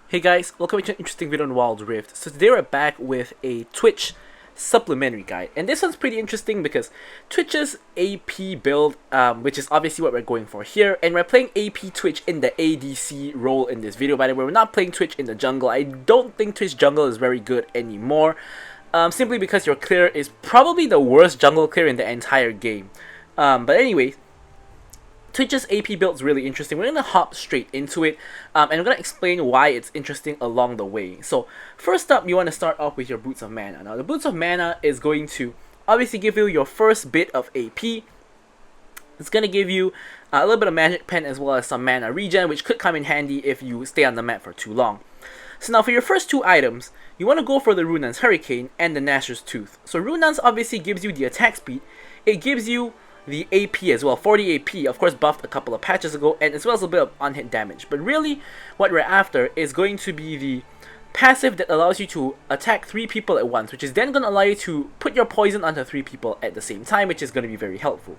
Hey guys, welcome to an interesting video on Wild Rift. So today we're back with a Twitch supplementary guide, and this one's pretty interesting because Twitch's AP build, which is obviously what we're going for here, and we're playing AP Twitch in the ADC role in this video. By the way, we're not playing Twitch in the jungle. I don't think Twitch jungle is very good anymore, simply because your clear is probably the worst jungle clear in the entire game. But anyway, Twitch's AP build is really interesting. We're going to hop straight into it, and I'm going to explain why it's interesting along the way. So first up, you want to start off with your Boots of Mana. Now the Boots of Mana is going to obviously give you your first bit of AP. It's going to give you a little bit of Magic Pen as well as some mana regen, which could come in handy if you stay on the map for too long. So now for your first two items, you want to go for the Runan's Hurricane and the Gnasher's Tooth. So Runan's obviously gives you the attack speed. It gives you the AP as well, 40 AP, of course buffed a couple of patches ago, and as well as a bit of unhit damage. But really, what we're after is going to be the passive that allows you to attack 3 people at once, which is then going to allow you to put your poison onto 3 people at the same time, which is going to be very helpful.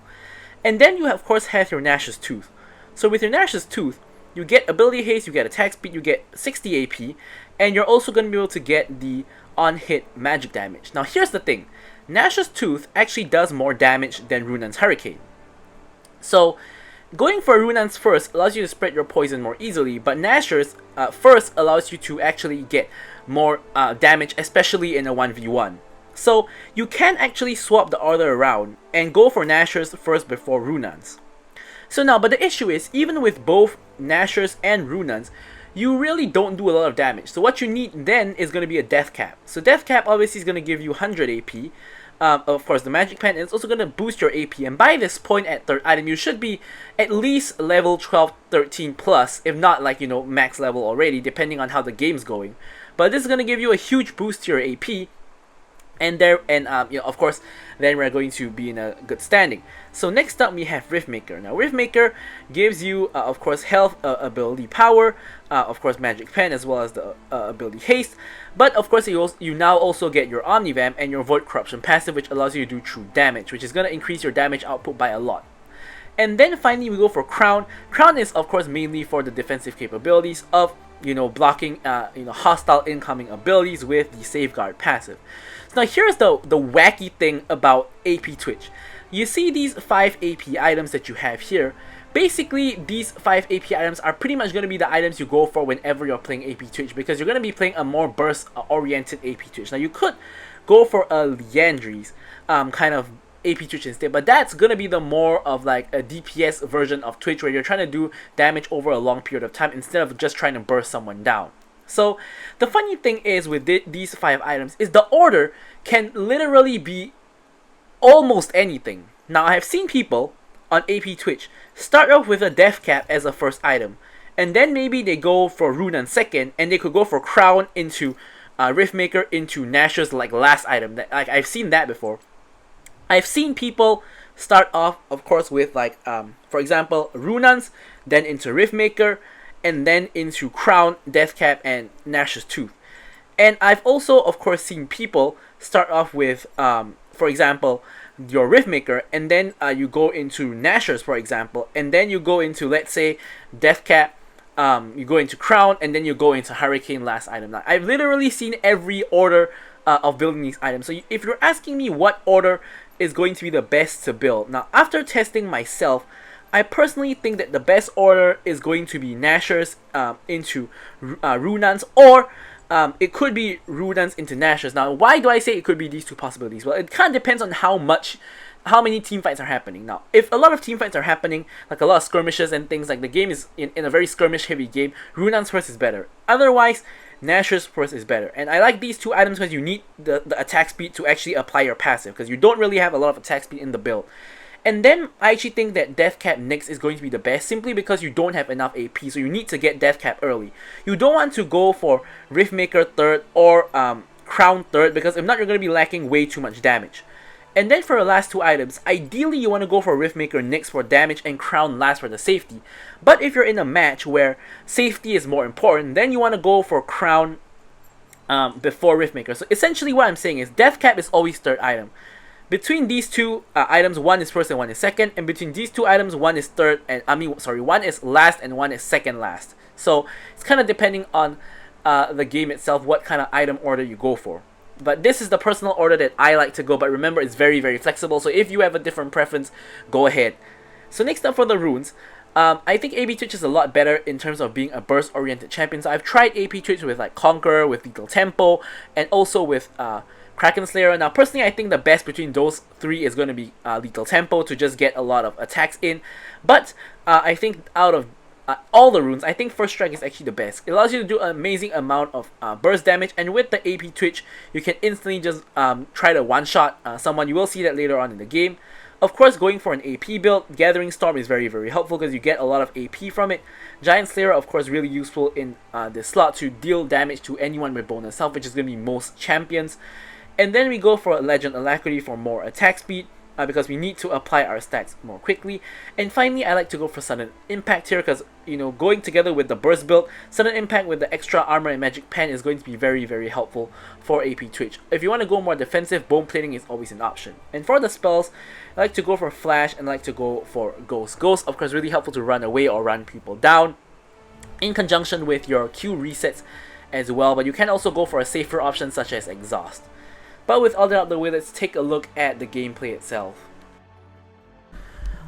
And then you of course have your Gnasher's Tooth. So with your Gnasher's Tooth, you get ability haste, you get attack speed, you get 60 AP, and you're also going to be able to get the on-hit magic damage. Now here's the thing. Gnasher's Tooth actually does more damage than Runan's Hurricane. So, going for Runan's first allows you to spread your poison more easily, but Gnasher's first allows you to actually get more damage, especially in a 1v1. So, you can actually swap the order around and go for Gnasher's first before Runan's. So now, but the issue is, even with both Gnasher's and Runan's, you really don't do a lot of damage. So what you need then is going to be a Death Cap. So Death Cap obviously is going to give you 100 AP. Of course, the Magic Pen is also going to boost your AP. And by this point at third item, you should be at least level 12, 13 plus, if not like, you know, max level already, depending on how the game's going. But this is going to give you a huge boost to your AP. And you know, of course, then we're going to be in a good standing. So next up we have Riftmaker. Now Riftmaker gives you, of course, health, ability power, of course Magic Pen as well as the ability haste. But of course you now also get your Omnivamp and your Void Corruption passive, which allows you to do true damage, which is going to increase your damage output by a lot. And then finally we go for Crown. Crown is of course mainly for the defensive capabilities of, you know, blocking you know, hostile incoming abilities with the Safeguard passive. So now here's the wacky thing about AP Twitch. You see these 5 AP items that you have here. Basically, these 5 AP items are pretty much going to be the items you go for whenever you're playing AP Twitch, because you're going to be playing a more burst-oriented AP Twitch. Now you could go for a Liandry's kind of AP Twitch instead, but that's going to be the more of like a DPS version of Twitch, where you're trying to do damage over a long period of time instead of just trying to burst someone down. So the funny thing is with these 5 items is the order can literally be almost anything. Now I have seen people on AP Twitch start off with a Death Cap as a first item, and then maybe they go for Runan second, and they could go for Crown into Riftmaker into Gnasher's like last item. Like I've seen that before. I've seen people start off, of course, with like for example Runan's, then into Riftmaker, and then into Crown, Death Cap, and Gnasher's Tooth. And I've also, of course, seen people start off with, for example, your Riftmaker, and then you go into Gnasher's, for example, and then you go into, let's say, Death Cap, you go into Crown, and then you go into Hurricane last item. Now, I've literally seen every order of building these items. So if you're asking me what order is going to be the best to build, now, after testing myself, I personally think that the best order is going to be Gnasher's into Runan's, or it could be Runan's into Gnasher's. Now, why do I say it could be these two possibilities? Well, it kind of depends on how many team fights are happening. Now, if a lot of team fights are happening, like a lot of skirmishes and things, like the game is in a very skirmish heavy game, Runan's first is better. Otherwise, Gnasher's first is better. And I like these two items because you need the attack speed to actually apply your passive, because you don't really have a lot of attack speed in the build. And then I actually think that Death Cap next is going to be the best, simply because you don't have enough AP, so you need to get Death Cap early. You don't want to go for Riftmaker third or Crown third, because if not, you're going to be lacking way too much damage. And then for the last two items, ideally you want to go for Riftmaker next for damage and Crown last for the safety. But if you're in a match where safety is more important, then you want to go for Crown before Riftmaker. So essentially what I'm saying is Death Cap is always third item. Between these two items, one is first and one is second, and between these two items, one is third and one is last and one is second last. So it's kind of depending on the game itself what kind of item order you go for. But this is the personal order that I like to go, but remember, it's very, very flexible, so if you have a different preference, go ahead. So next up for the runes, I think AP Twitch is a lot better in terms of being a burst-oriented champion. So I've tried AP Twitch with like Conqueror, with Lethal Tempo, and also with Kraken Slayer. Now personally, I think the best between those three is going to be Lethal Tempo to just get a lot of attacks in. But I think out of all the runes, I think First Strike is actually the best. It allows you to do an amazing amount of burst damage, and with the AP Twitch, you can instantly just try to one-shot someone. You will see that later on in the game. Of course, going for an AP build, Gathering Storm is very, very helpful because you get a lot of AP from it. Giant Slayer, of course, really useful in this slot to deal damage to anyone with bonus health, which is going to be most champions. And then we go for Legend Alacrity for more attack speed, because we need to apply our stacks more quickly. And finally, I like to go for Sudden Impact here because, you know, going together with the burst build, Sudden Impact with the extra armor and magic pen is going to be very, very helpful for AP Twitch. If you want to go more defensive, Bone Plating is always an option. And for the spells, I like to go for Flash and I like to go for Ghost. Ghost, of course, really helpful to run away or run people down in conjunction with your Q resets as well, but you can also go for a safer option such as Exhaust. But with all that out of the way, let's take a look at the gameplay itself.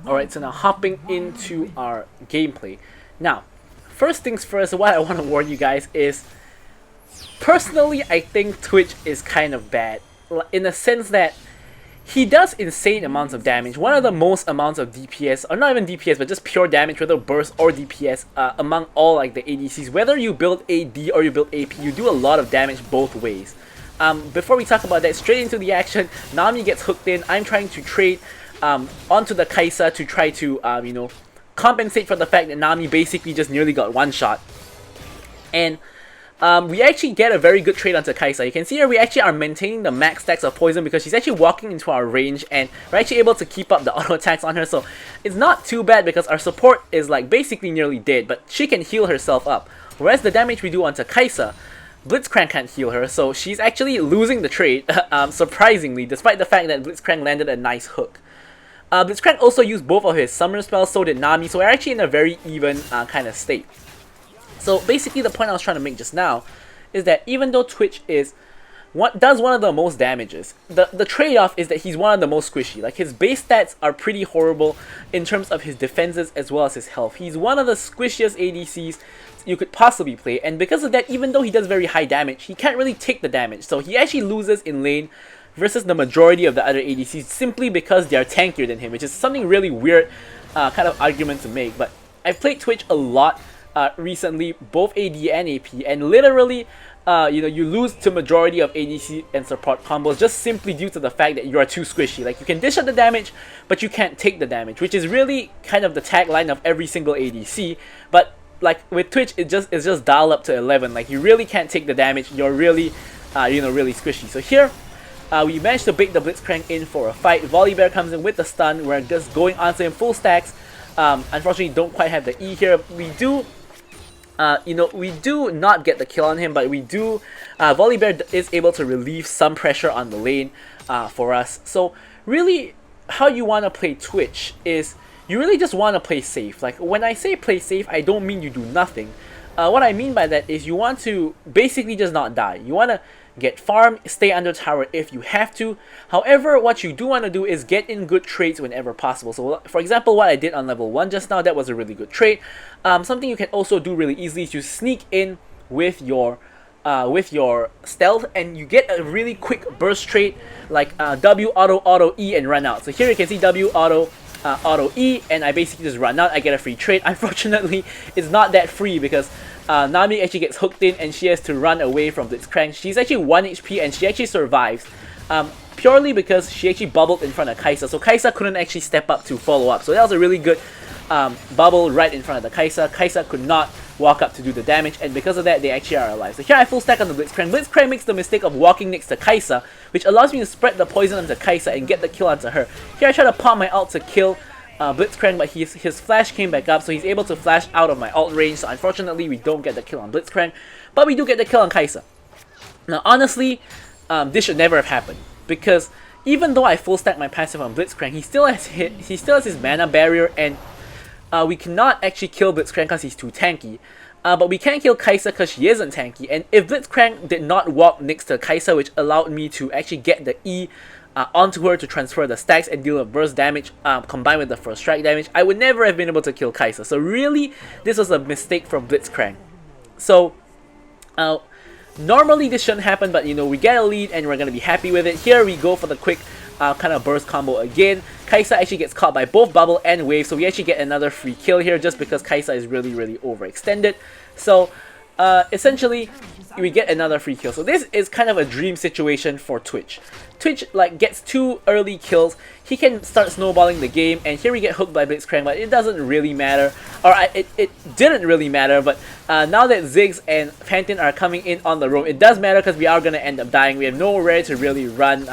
Alright, so now hopping into our gameplay. Now, first things first, what I want to warn you guys is, personally, I think Twitch is kind of bad. In the sense that he does insane amounts of damage. One of the most amounts of DPS, or not even DPS, but just pure damage, whether burst or DPS, among all like the ADCs. Whether you build AD or you build AP, you do a lot of damage both ways. Before we talk about that, straight into the action, Nami gets hooked in. I'm trying to trade onto the Kai'Sa to try to, you know, compensate for the fact that Nami basically just nearly got one shot. And we actually get a very good trade onto Kai'Sa. You can see here we actually are maintaining the max stacks of poison because she's actually walking into our range, and we're actually able to keep up the auto attacks on her. So it's not too bad because our support is like basically nearly dead, but she can heal herself up. Whereas the damage we do onto Kai'Sa, Blitzcrank can't heal her, so she's actually losing the trade, surprisingly, despite the fact that Blitzcrank landed a nice hook. Blitzcrank also used both of his summoner spells, so did Nami, so we're actually in a very even kind of state. So basically the point I was trying to make just now is that even though Twitch is does one of the most damages, the trade-off is that he's one of the most squishy. Like, his base stats are pretty horrible in terms of his defenses as well as his health. He's one of the squishiest ADCs you could possibly play, and because of that, even though he does very high damage, he can't really take the damage. So he actually loses in lane versus the majority of the other ADCs simply because they are tankier than him, which is something really weird kind of argument to make. But I've played Twitch a lot recently, both AD and AP, and literally you know, you lose to majority of ADC and support combos just simply due to the fact that you are too squishy. Like, you can dish out the damage, but you can't take the damage, which is really kind of the tagline of every single ADC. But like with Twitch, it's just dialed up to 11. Like, you really can't take the damage. You're really, you know, really squishy. So here, we managed to bait the Blitzcrank in for a fight. Volibear comes in with the stun. We're just going onto him full stacks. Unfortunately, don't quite have the E here. We do, you know, we do not get the kill on him, but we do. Volibear is able to relieve some pressure on the lane for us. So really, how you want to play Twitch is, you really just want to play safe. Like, when I say play safe, I don't mean you do nothing. What I mean by that is you want to basically just not die. You want to get farm, stay under tower if you have to. However, what you do want to do is get in good trades whenever possible. So, for example, what I did on level 1 just now, that was a really good trade. Something you can also do really easily is you sneak in with your stealth, and you get a really quick burst trade like W auto E and run out. So here you can see W auto E, and I basically just run out. I get a free trade. Unfortunately, it's not that free because Nami actually gets hooked in and she has to run away from Blitzcrank. She's actually 1 HP and she actually survives purely because she actually bubbled in front of Kai'Sa. So Kai'Sa couldn't actually step up to follow up. So that was a really good bubble right in front of the Kai'Sa. Kai'Sa could not walk up to do the damage, and because of that, they actually are alive. So here I full stack on the Blitzcrank. Blitzcrank makes the mistake of walking next to Kai'Sa, which allows me to spread the poison onto Kai'Sa and get the kill onto her. Here I try to pop my ult to kill Blitzcrank, but his flash came back up, so he's able to flash out of my ult range. So unfortunately, we don't get the kill on Blitzcrank, but we do get the kill on Kai'Sa. Now, honestly, this should never have happened, because even though I full stack my passive on Blitzcrank, he still has his mana barrier, and we cannot actually kill Blitzcrank because he's too tanky. But we can't kill Kai'Sa because she isn't tanky, and if Blitzcrank did not walk next to Kai'Sa, which allowed me to actually get the E onto her to transfer the stacks and deal a burst damage combined with the first strike damage, I would never have been able to kill Kai'Sa. So really, this was a mistake from Blitzcrank. So, normally this shouldn't happen, but you know, we get a lead and we're going to be happy with it. Here we go for the quick kind of burst combo again. Kai'Sa actually gets caught by both bubble and wave, so we actually get another free kill here just because Kai'Sa is really overextended. So essentially we get another free kill. So this is kind of a dream situation for Twitch. Twitch like gets 2 early kills, he can start snowballing the game, and here we get hooked by Blitzcrank, but it doesn't really matter, or it didn't really matter, but now that Ziggs and Pantheon are coming in on the roam, it does matter because we are going to end up dying. We have nowhere to really run,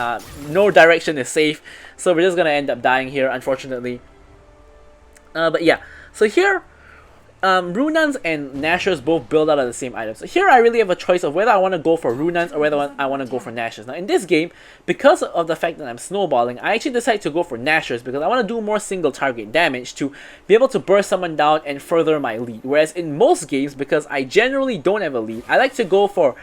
no direction is safe, so we're just going to end up dying here, unfortunately. But yeah, so here Runans and Nashers both build out of the same item. So here I really have a choice of whether I want to go for Runans or whether I want to go for Nashers. Now in this game, because of the fact that I'm snowballing, I actually decide to go for Nashers because I want to do more single target damage to be able to burst someone down and further my lead. Whereas in most games, because I generally don't have a lead, I like to go for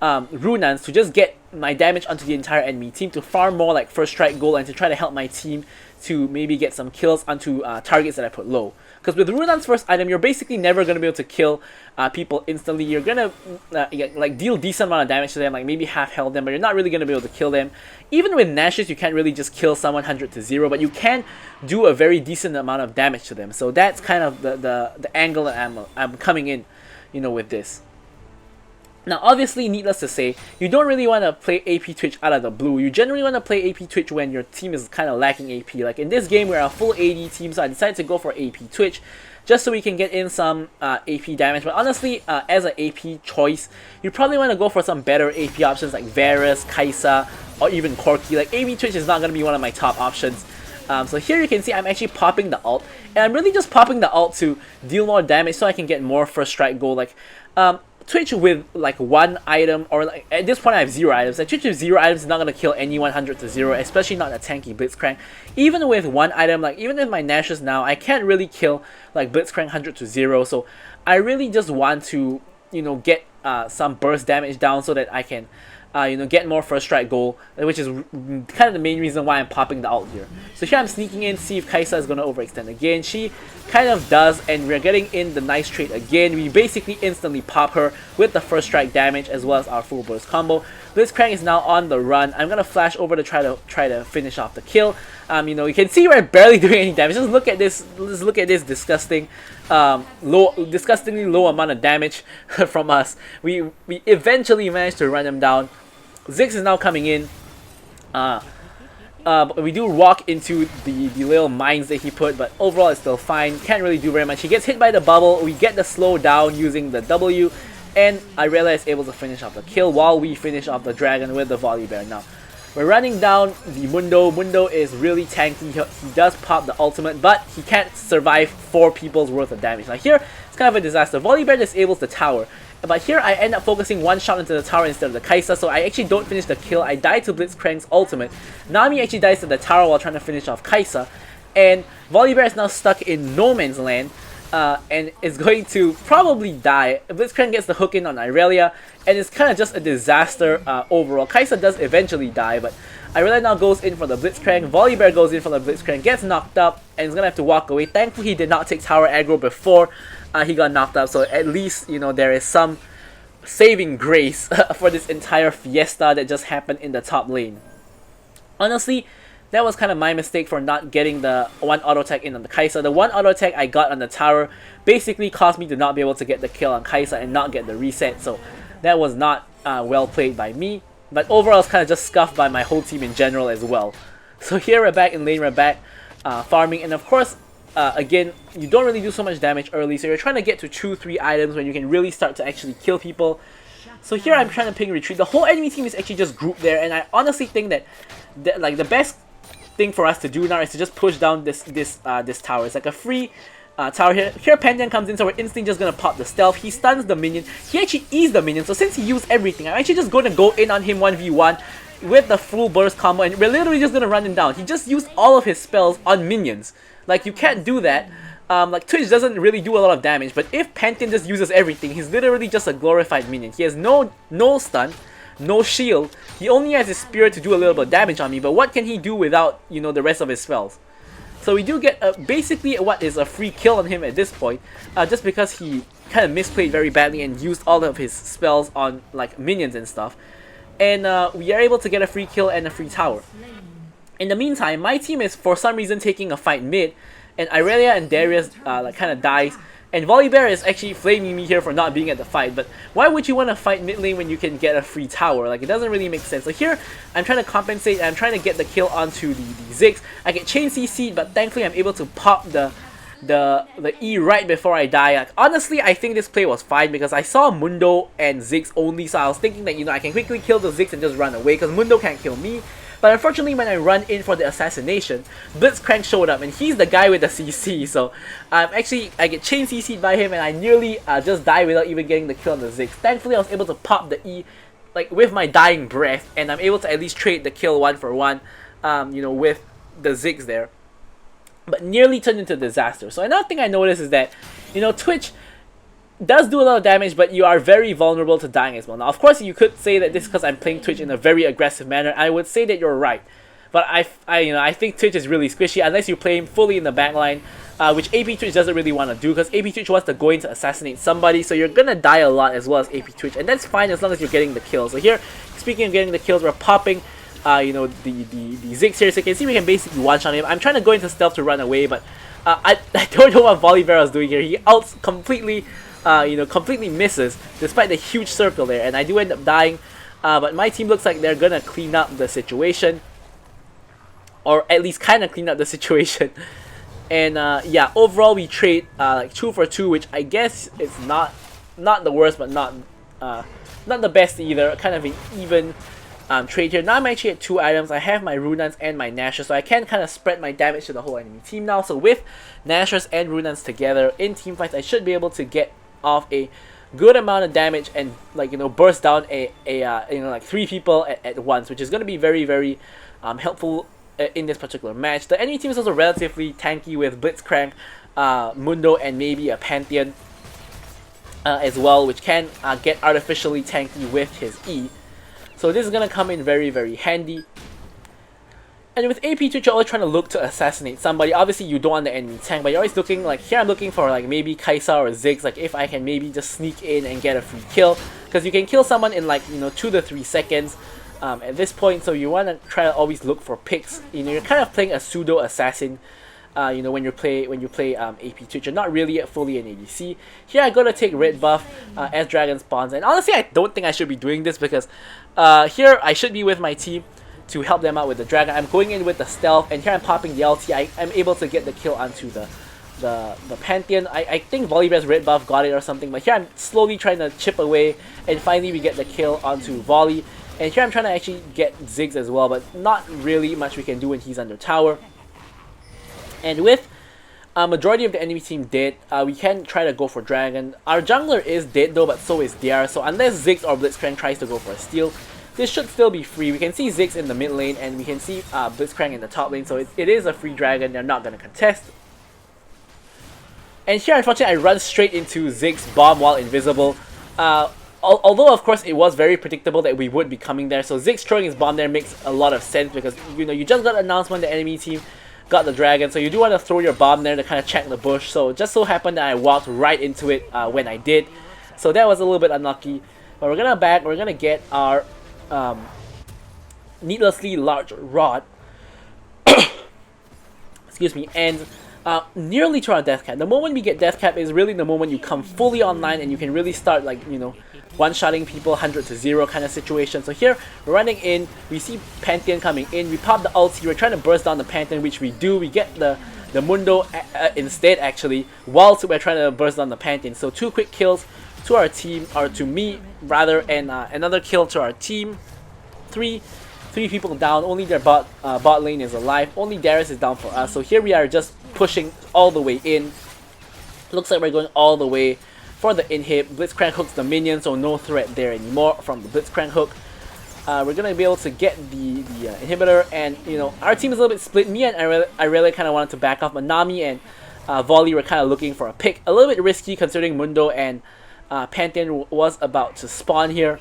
Runans to just get my damage onto the entire enemy team, to farm more like first strike goal and to try to help my team to maybe get some kills onto targets that I put low. Because with Runan's first item, you're basically never going to be able to kill people instantly. You're going to like deal decent amount of damage to them, like maybe half health them, but you're not really going to be able to kill them. Even with Nashes, you can't really just kill someone 100 to 0, but you can do a very decent amount of damage to them. So that's kind of the angle that I'm coming in, you know, with this. Now obviously, needless to say, you don't really want to play AP Twitch out of the blue. You generally want to play AP Twitch when your team is kind of lacking AP. Like in this game, we're a full AD team, so I decided to go for AP Twitch just so we can get in some AP damage. But honestly, as an AP choice, you probably want to go for some better AP options like Varus, Kai'Sa, or even Corki. Like AP Twitch is not going to be one of my top options. So here you can see I'm actually popping the ult, and I'm really just popping the ult to deal more damage so I can get more first strike goal. Like Twitch with like 1 item, or like at this point I have 0 items. Like Twitch with 0 items is not gonna kill any 100 to 0, especially not a tanky Blitzcrank. Even with 1 item, like even with my Nashes now, I can't really kill like Blitzcrank 100 to 0. So I really just want to, you know, get some burst damage down so that I can you know, get more first strike goal, which is kind of the main reason why I'm popping the ult here. So here I'm sneaking in, see if Kai'Sa is going to overextend again. She kind of does, and we're getting in the nice trade again. We basically instantly pop her with the first strike damage as well as our full burst combo. Blitzcrank is now on the run. I'm gonna flash over to try to finish off the kill. You know, you can see we're barely doing any damage. Just look at this. Let's look at this disgustingly low amount of damage from us. We eventually managed to run him down. Ziggs is now coming in. But we do walk into the little mines that he put, but overall it's still fine. Can't really do very much. He gets hit by the bubble. We get the slow down using the W, and I realize able to finish off the kill while we finish off the dragon with the volley bear. Now we're running down the Mundo. Mundo is really tanky. He does pop the ultimate, but he can't survive 4 people's worth of damage. Now here it's kind of a disaster. Volley bear disables the tower, but here I end up focusing 1 shot into the tower instead of the Kai'Sa, so I actually don't finish the kill. I die to Blitzcrank's ultimate. Nami actually dies to the tower while trying to finish off Kai'Sa, and Volley bear is now stuck in no man's land. And is going to probably die. Blitzcrank gets the hook in on Irelia, and it's kind of just a disaster overall. Kai'Sa does eventually die, but Irelia now goes in for the Blitzcrank. Volley bear goes in for the Blitzcrank, gets knocked up, and is going to have to walk away. Thankfully, he did not take tower aggro before he got knocked up, so at least, you know, there is some saving grace for this entire fiesta that just happened in the top lane. Honestly, that was kind of my mistake for not getting the 1 auto attack in on the Kai'Sa. The 1 auto attack I got on the tower basically caused me to not be able to get the kill on Kai'Sa and not get the reset, so that was not well played by me. But overall, it's kind of just scuffed by my whole team in general as well. So here we're back in lane, we're back farming, and of course, again, you don't really do so much damage early, so you're trying to get to 2-3 items when you can really start to actually kill people. So here I'm trying to ping retreat. The whole enemy team is actually just grouped there, and I honestly think that like the best thing for us to do now is to just push down this tower. It's like a free tower here. Here Pantheon comes in, so we're instantly just gonna pop the stealth. He stuns the minion. He actually E's the minion, so since he used everything, I'm actually just gonna go in on him 1v1 with the full burst combo, and we're literally just gonna run him down. He just used all of his spells on minions. Like, you can't do that like Twitch doesn't really do a lot of damage, but if Pantheon just uses everything, he's literally just a glorified minion. He has no stun, no shield. He only has his spear to do a little bit of damage on me, but what can he do without, you know, the rest of his spells? So we do get basically what is a free kill on him at this point, just because he kind of misplayed very badly and used all of his spells on like minions and stuff. And we are able to get a free kill and a free tower. In the meantime, my team is for some reason taking a fight mid, and Irelia and Darius like kind of dies, and Volibear is actually flaming me here for not being at the fight. But why would you want to fight mid lane when you can get a free tower? Like, it doesn't really make sense. So here, I'm trying to compensate, and I'm trying to get the kill onto the Ziggs. I get chain CC'd, but thankfully I'm able to pop the E right before I die. Like, honestly, I think this play was fine because I saw Mundo and Ziggs only, so I was thinking that, you know, I can quickly kill the Ziggs and just run away because Mundo can't kill me. But unfortunately, when I run in for the assassination, Blitzcrank showed up, and he's the guy with the CC. So actually, I get chain CC'd by him, and I nearly just die without even getting the kill on the Ziggs. Thankfully, I was able to pop the E like with my dying breath, and I'm able to at least trade the kill 1-for-1, you know, with the Ziggs there. But nearly turned into a disaster. So another thing I noticed is that, you know, Twitch does do a lot of damage, but you are very vulnerable to dying as well. Now, of course, you could say that this is because I'm playing Twitch in a very aggressive manner. I would say that you're right, but I think Twitch is really squishy unless you play him fully in the backline, which AP Twitch doesn't really want to do because AP Twitch wants to go in to assassinate somebody. So you're gonna die a lot as well as AP Twitch, and that's fine as long as you're getting the kills. So here, speaking of getting the kills, we're popping. You know, the Ziggs here, so you can see we can basically one-shot him. I'm trying to go into stealth to run away, but I don't know what Volibear is doing here. He ults completely, you know, completely misses despite the huge circle there, and I do end up dying. But my team looks like they're gonna clean up the situation, or at least kind of clean up the situation. And yeah, overall we trade like 2-for-2, which I guess is not the worst, but not the best either. Kind of an even trade here. Now I'm actually at 2 items. I have my Runans and my Nashers, so I can kind of spread my damage to the whole enemy team now. So with Nashers and Runans together in team fights, I should be able to get off a good amount of damage and, like, you know, burst down a you know, like 3 people at once, which is going to be very, very helpful in this particular match. The enemy team is also relatively tanky with Blitzcrank, Mundo, and maybe a Pantheon as well, which can get artificially tanky with his E. So this is going to come in very, very handy. And with AP Twitch, you're always trying to look to assassinate somebody. Obviously, you don't want the enemy tank, but you're always looking, like, here I'm looking for, like, maybe Kaisa or Ziggs, like, if I can maybe just sneak in and get a free kill. Because you can kill someone in, like, you know, 2 to 3 seconds at this point, so you want to try to always look for picks. You know, you're kind of playing a pseudo-assassin, you know, when you play AP Twitch. You're not really fully an ADC. Here I gotta take red buff as Dragon spawns, and honestly I don't think I should be doing this because here I should be with my team to help them out with the Dragon. I'm going in with the stealth, and here I'm popping the LT. I'm able to get the kill onto the Pantheon. I think Volibear's red buff got it or something, but here I'm slowly trying to chip away, and finally we get the kill onto Volley. And here I'm trying to actually get Ziggs as well, but not really much we can do when he's under tower. And with majority of the enemy team dead, we can try to go for Dragon. Our jungler is dead though, but so is DR, so unless Ziggs or Blitzcrank tries to go for a steal, this should still be free. We can see Ziggs in the mid lane, and we can see Blitzcrank in the top lane, so it is a free Dragon. They're not going to contest. And here, unfortunately, I run straight into Ziggs' bomb while invisible. Although, of course, it was very predictable that we would be coming there, so Ziggs throwing his bomb there makes a lot of sense because, you know, you just got an announcement the enemy team got the Dragon, so you do want to throw your bomb there to kind of check the bush. So it just so happened that I walked right into it when I did, so that was a little bit unlucky. But we're gonna get our needlessly large rod, excuse me, and nearly to our death cap. The moment we get death cap is really the moment you come fully online and you can really start, like, you know, one-shotting people 100 to 0 kind of situation. So here, we're running in, we see Pantheon coming in, we pop the ulti, we're trying to burst down the Pantheon, which we do. We get the Mundo instead, actually, whilst we're trying to burst down the Pantheon. So 2 quick kills to our team, or to me rather, and another kill to our team. Three people down, only their bot lane is alive, only Darius is down for us. So here we are just pushing all the way in. Looks like we're going all the way for the inhib. Blitzcrank hooks the minion, so no threat there anymore from the Blitzcrank hook. We're gonna be able to get the inhibitor, and, you know, our team is a little bit split. Me and I really kind of wanted to back off, but Nami and Volley were kind of looking for a pick. A little bit risky considering Mundo and Pantheon was about to spawn here.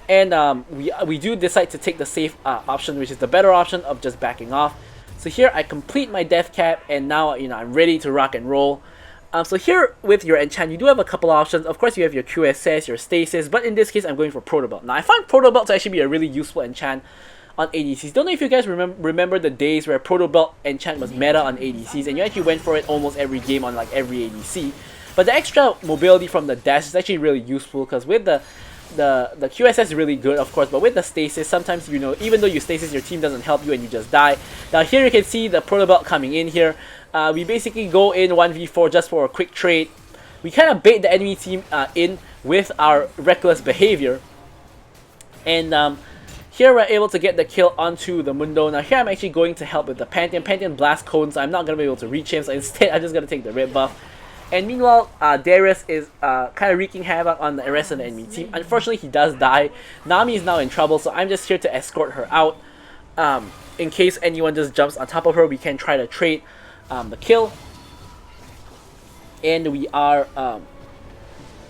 And we do decide to take the safe option, which is the better option of just backing off. So here I complete my death cap, and now I'm ready to rock and roll. So here with your enchant, you do have a couple options. Of course, you have your QSS, your stasis, but in this case, I'm going for Protobelt. Now, I find Protobelt to actually be a really useful enchant on ADCs. Don't know if you guys remember the days where Protobelt enchant was meta on ADCs, and you actually went for it almost every game on like every ADC. But the extra mobility from the dash is actually really useful, because with the QSS is really good, of course, but with the stasis, sometimes, even though you stasis, your team doesn't help you and you just die. Now here you can see the Protobelt coming in here. We basically go in 1v4 just for a quick trade. We kind of bait the enemy team in with our reckless behavior. And here we're able to get the kill onto the Mundo. Now here I'm actually going to help with the Pantheon. Pantheon blast cone, so I'm not going to be able to reach him, so instead I'm just going to take the red buff. And meanwhile, Darius is kind of wreaking havoc on the rest of the enemy team. Unfortunately, he does die. Nami is now in trouble, so I'm just here to escort her out. In case anyone just jumps on top of her, we can try to trade the kill. And we are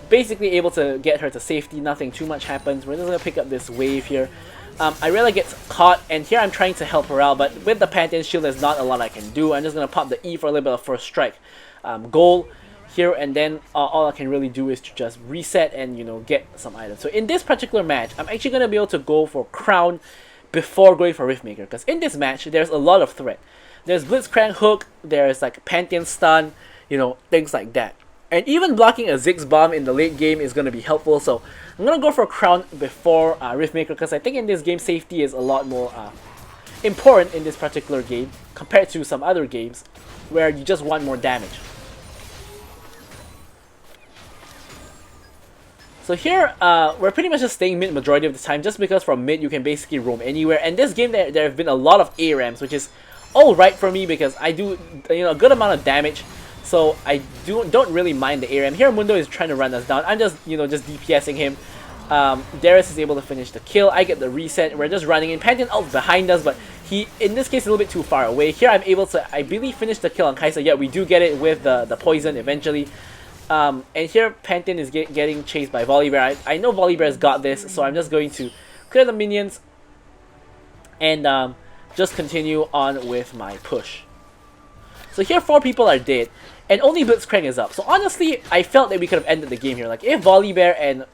basically able to get her to safety. Nothing too much happens. We're just going to pick up this wave here. Irelia gets caught, and here I'm trying to help her out, but with the Pantheon shield, there's not a lot I can do. I'm just going to pop the E for a little bit of first strike goal here, and then all I can really do is to just reset and get some items. So in this particular match, I'm actually going to be able to go for Crown before going for Riftmaker, because in this match there's a lot of threat. There's Blitzcrank hook, there's like Pantheon stun, things like that. And even blocking a Ziggs bomb in the late game is going to be helpful, so I'm going to go for Crown before Riftmaker, because I think in this game safety is a lot more important in this particular game compared to some other games where you just want more damage. So here, we're pretty much just staying mid majority of the time, just because from mid you can basically roam anywhere. And this game there have been a lot of ARAMs, which is alright for me because I do a good amount of damage. So I don't really mind the ARAM. Here Mundo is trying to run us down. I'm just just DPSing him. Darius is able to finish the kill. I get the reset. We're just running in. Pantheon ult behind us, but he in this case a little bit too far away. Here I'm able to, I believe, finish the kill on Kai'Sa. Yeah, we do get it with the poison eventually. And here Pantheon is getting chased by Volibear. I know Volibear's got this, so I'm just going to clear the minions and just continue on with my push. So here 4 people are dead, and only Blitzcrank is up. So honestly, I felt that we could have ended the game here. Like if Volibear and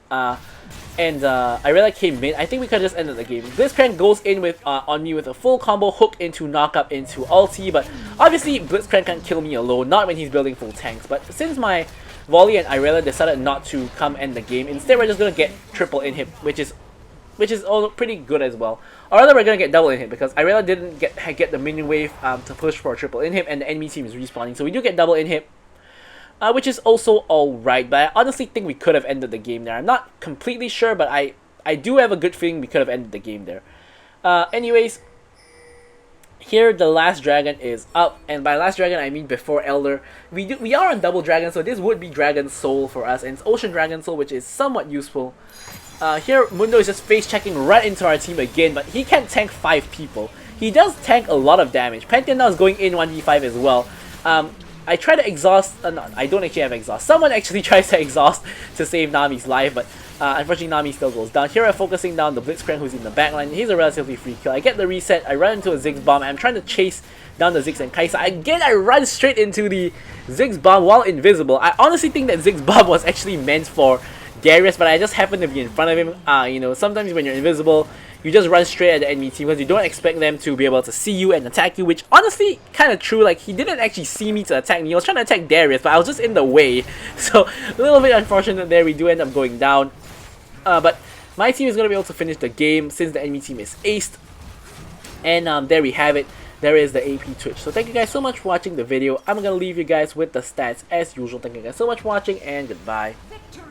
Irelia came mid, I think we could have just ended the game. Blitzcrank goes in with on me with a full combo, hook into knock up into ulti, but obviously Blitzcrank can't kill me alone, not when he's building full tanks. But since my Volley and Irelia decided not to come end the game, instead we're just gonna get triple inhib, which is all pretty good as well. Or rather, we're gonna get double inhib because Irelia didn't get the minion wave to push for a triple inhib, and the enemy team is respawning, so we do get double inhib, which is also alright. But I honestly think we could have ended the game there. I'm not completely sure, but I do have a good feeling we could have ended the game there. Anyways, here the last dragon is up, and by last dragon I mean before Elder. We are on double dragon, so this would be Dragon Soul for us, and it's Ocean Dragon Soul, which is somewhat useful. Here Mundo is just face checking right into our team again, but he can't tank 5 people. He does tank a lot of damage. Pantheon now is going in 1v5 as well. I try to exhaust, no, I don't actually have exhaust. Someone actually tries to exhaust to save Nami's life, but unfortunately Nami still goes down. Here I'm focusing down the Blitzcrank who's in the backline. He's a relatively free kill. I get the reset, I run into a Ziggs bomb. I'm trying to chase down the Ziggs and Kai'Sa. Again, I run straight into the Ziggs bomb while invisible. I honestly think that Ziggs bomb was actually meant for Darius, but I just happened to be in front of him. Sometimes when you're invisible, you just run straight at the enemy team because you don't expect them to be able to see you and attack you, which honestly kind of true. Like, he didn't actually see me to attack me. He was trying to attack Darius, but I was just in the way. So a little bit unfortunate there. We do end up going down. But my team is going to be able to finish the game since the enemy team is aced. And there we have it. There is the AP Twitch. So thank you guys so much for watching the video. I'm going to leave you guys with the stats as usual. Thank you guys so much for watching, and goodbye. Victory.